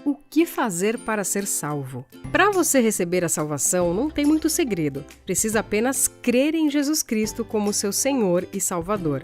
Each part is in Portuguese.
O que fazer para ser salvo? Para você receber a salvação, não tem muito segredo. Precisa apenas crer em Jesus Cristo como seu Senhor e Salvador.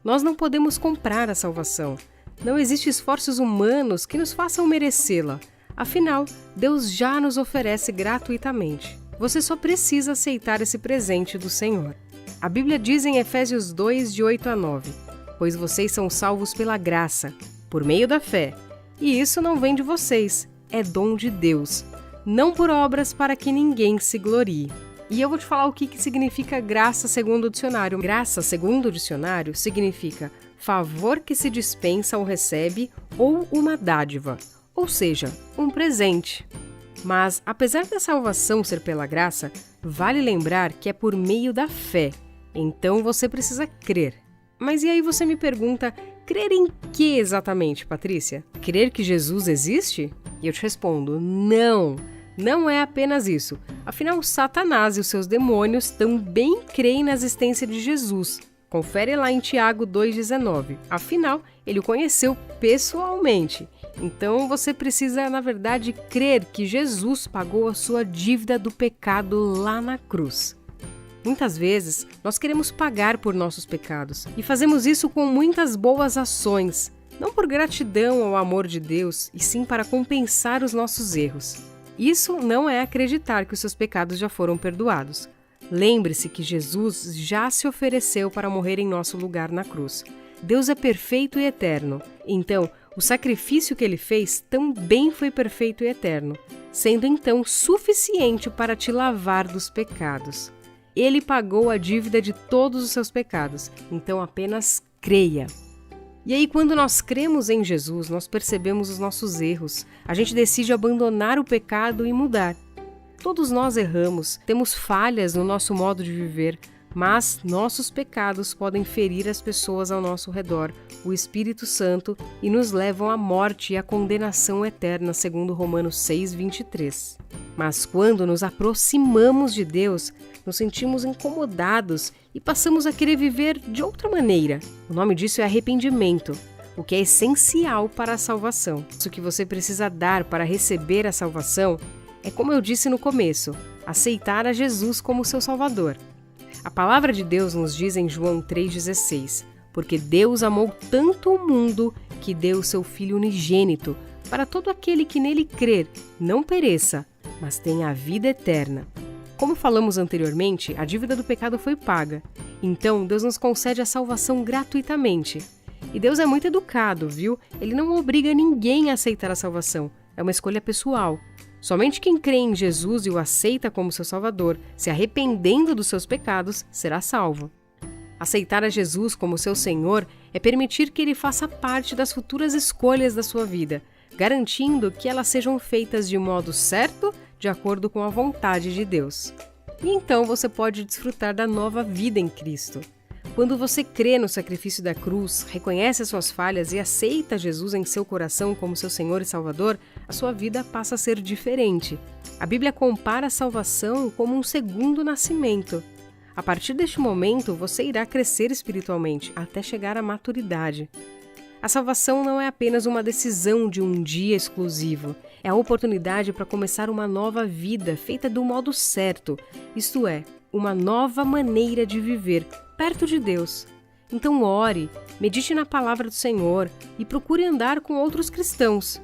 Nós não podemos comprar a salvação. Não existem esforços humanos que nos façam merecê-la. Afinal, Deus já nos oferece gratuitamente. Você só precisa aceitar esse presente do Senhor. A Bíblia diz em Efésios 2, de 8 a 9, pois vocês são salvos pela graça, por meio da fé. E isso não vem de vocês, é dom de Deus, não por obras para que ninguém se glorie. E eu vou te falar o que significa graça segundo o dicionário. Graça segundo o dicionário significa favor que se dispensa ou recebe ou uma dádiva, ou seja, um presente. Mas, apesar da salvação ser pela graça, vale lembrar que é por meio da fé. Então você precisa crer. Mas e aí você me pergunta, crer em que exatamente, Patrícia? Crer que Jesus existe? E eu te respondo, não, não é apenas isso. Afinal, Satanás e os seus demônios também creem na existência de Jesus. Confere lá em Tiago 2,19. Afinal, ele o conheceu pessoalmente. Então você precisa, na verdade, crer que Jesus pagou a sua dívida do pecado lá na cruz. Muitas vezes, nós queremos pagar por nossos pecados e fazemos isso com muitas boas ações, não por gratidão ao amor de Deus, e sim para compensar os nossos erros. Isso não é acreditar que os seus pecados já foram perdoados. Lembre-se que Jesus já se ofereceu para morrer em nosso lugar na cruz. Deus é perfeito e eterno, então o sacrifício que ele fez também foi perfeito e eterno, sendo então suficiente para te lavar dos pecados. Ele pagou a dívida de todos os seus pecados, então apenas creia. E aí, quando nós cremos em Jesus, nós percebemos os nossos erros. A gente decide abandonar o pecado e mudar. Todos nós erramos, temos falhas no nosso modo de viver, mas nossos pecados podem ferir as pessoas ao nosso redor, o Espírito Santo, e nos levam à morte e à condenação eterna, segundo Romanos 6:23. Mas quando nos aproximamos de Deus, nos sentimos incomodados e passamos a querer viver de outra maneira. O nome disso é arrependimento, o que é essencial para a salvação. O que você precisa dar para receber a salvação é, como eu disse no começo, aceitar a Jesus como seu Salvador. A palavra de Deus nos diz em João 3,16, porque Deus amou tanto o mundo que deu o seu Filho unigênito, para todo aquele que nele crer não pereça, mas tenha a vida eterna. Como falamos anteriormente, a dívida do pecado foi paga. Então, Deus nos concede a salvação gratuitamente. E Deus é muito educado, viu? Ele não obriga ninguém a aceitar a salvação. É uma escolha pessoal. Somente quem crê em Jesus e o aceita como seu Salvador, se arrependendo dos seus pecados, será salvo. Aceitar a Jesus como seu Senhor é permitir que Ele faça parte das futuras escolhas da sua vida, garantindo que elas sejam feitas de modo certo, de acordo com a vontade de Deus. E então você pode desfrutar da nova vida em Cristo. Quando você crê no sacrifício da cruz, reconhece as suas falhas e aceita Jesus em seu coração como seu Senhor e Salvador, a sua vida passa a ser diferente. A Bíblia compara a salvação como um segundo nascimento. A partir deste momento, você irá crescer espiritualmente até chegar à maturidade. A salvação não é apenas uma decisão de um dia exclusivo, é a oportunidade para começar uma nova vida feita do modo certo, isto é, uma nova maneira de viver perto de Deus. Então ore, medite na palavra do Senhor e procure andar com outros cristãos.